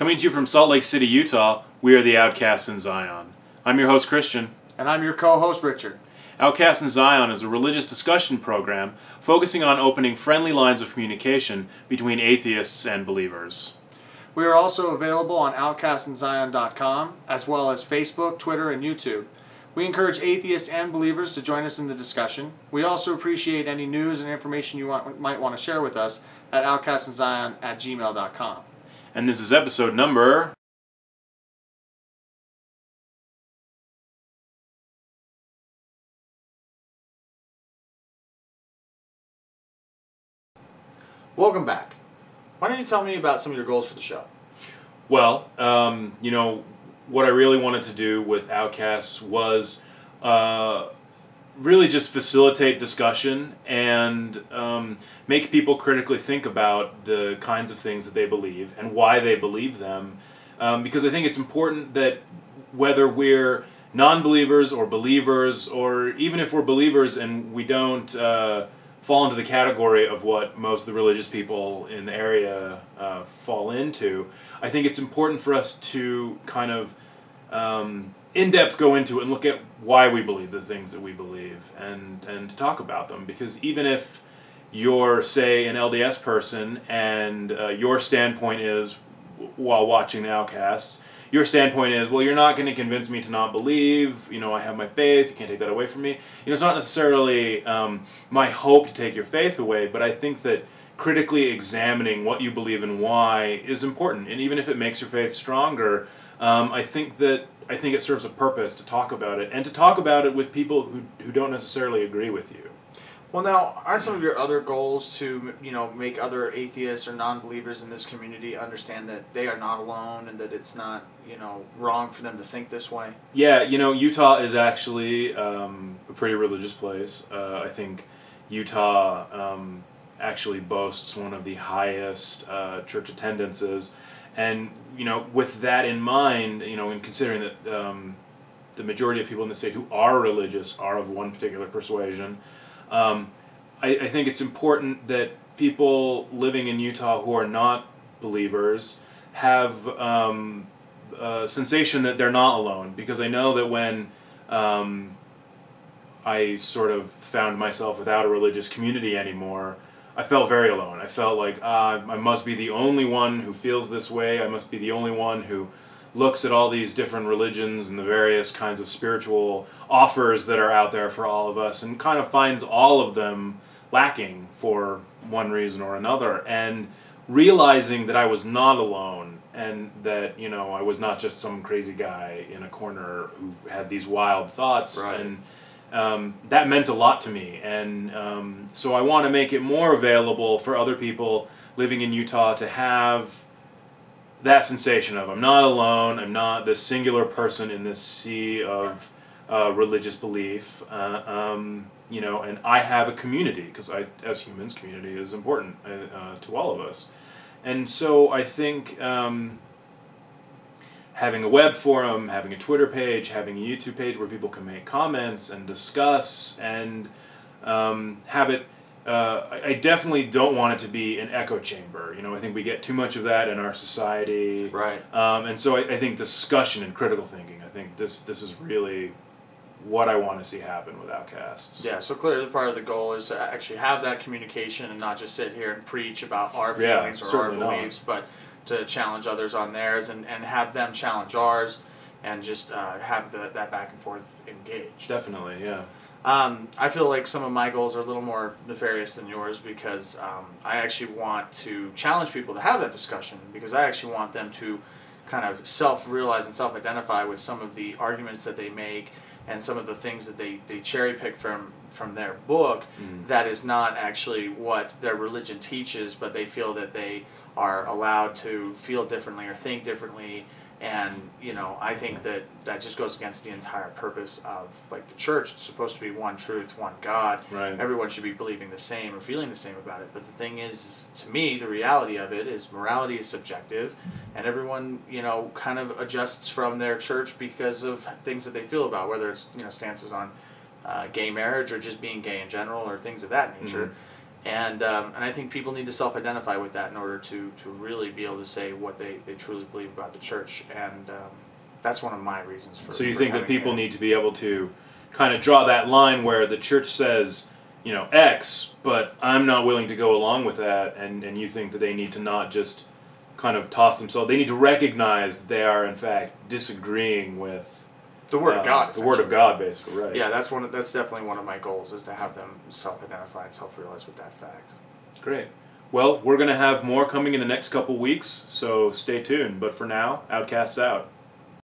Coming to you from Salt Lake City, Utah, we are the Outcasts in Zion. I'm your host, Christian. And I'm your co-host, Richard. Outcasts in Zion is a religious discussion program focusing on opening friendly lines of communication between atheists and believers. We are also available on outcastinzion.com, as well as Facebook, Twitter, and YouTube. We encourage atheists and believers to join us in the discussion. We also appreciate any news and information you might want to share with us at outcastinzion@gmail.com. And this is episode number... Welcome back. Why don't you tell me about some of your goals for the show? Well, what I really wanted to do with Outcasts was really just facilitate discussion and make people critically think about the kinds of things that they believe and why they believe them. Because I think it's important that whether we're non-believers or believers, or even if we're believers and we don't fall into the category of what most of the religious people in the area fall into, I think it's important for us to kind of in-depth go into it and look at why we believe the things that we believe and to talk about them. Because even if you're, say, an LDS person and your standpoint is, while watching the Outcasts, your standpoint is, well, you're not going to convince me to not believe, I have my faith, you can't take that away from me. It's not necessarily my hope to take your faith away, but I think that critically examining what you believe and why is important. And even if it makes your faith stronger, I think it serves a purpose to talk about it, and to talk about it with people who don't necessarily agree with you. Well, now, aren't some of your other goals to, make other atheists or non-believers in this community understand that they are not alone and that it's not, wrong for them to think this way? Yeah, Utah is actually a pretty religious place. I think Utah actually boasts one of the highest church attendances. And, with that in mind, and considering that the majority of people in the state who are religious are of one particular persuasion, I think it's important that people living in Utah who are not believers have a sensation that they're not alone. Because I know that when I sort of found myself without a religious community anymore, I felt very alone. I felt like I must be the only one who feels this way. I must be the only one who looks at all these different religions and the various kinds of spiritual offers that are out there for all of us and kind of finds all of them lacking for one reason or another. And realizing that I was not alone and that, I was not just some crazy guy in a corner who had these wild thoughts. Right. And that meant a lot to me. And so I want to make it more available for other people living in Utah to have that sensation of, I'm not alone, I'm not this singular person in this sea of religious belief, and I have a community, because as humans, community is important to all of us. And so I think having a web forum, having a Twitter page, having a YouTube page where people can make comments and discuss and have it, I definitely don't want it to be an echo chamber. I think we get too much of that in our society. Right. And so I think discussion and critical thinking, I think this is really what I want to see happen with Outcasts. Yeah, so clearly part of the goal is to actually have that communication and not just sit here and preach about our feelings or our beliefs, but to challenge others on theirs and have them challenge ours and just have that back and forth engaged. Definitely, yeah. I feel like some of my goals are a little more nefarious than yours because I actually want to challenge people to have that discussion, because I actually want them to kind of self-realize and self-identify with some of the arguments that they make and some of the things that they cherry-pick from their book that is not actually what their religion teaches, but they feel that they are allowed to feel differently or think differently. And, I think that just goes against the entire purpose of, the church. It's supposed to be one truth, one God. Right. Everyone should be believing the same or feeling the same about it. But the thing is, to me, the reality of it is morality is subjective, and everyone, kind of adjusts from their church because of things that they feel about, whether it's, stances on gay marriage or just being gay in general or things of that nature. And I think people need to self-identify with that in order to really be able to say what they truly believe about the church. And that's one of my reasons for. So you for think that having people it. need to be able to kind of draw that line where the church says, you know, X, but I'm not willing to go along with that, and you think that they need to not just kind of toss themselves, they need to recognize that they are in fact disagreeing with the Word of God. the Word of God, basically, right? Yeah, that's definitely one of my goals, is to have them self-identify and self-realize with that fact. Great. Well, we're going to have more coming in the next couple weeks, so stay tuned. But for now, Outcasts out.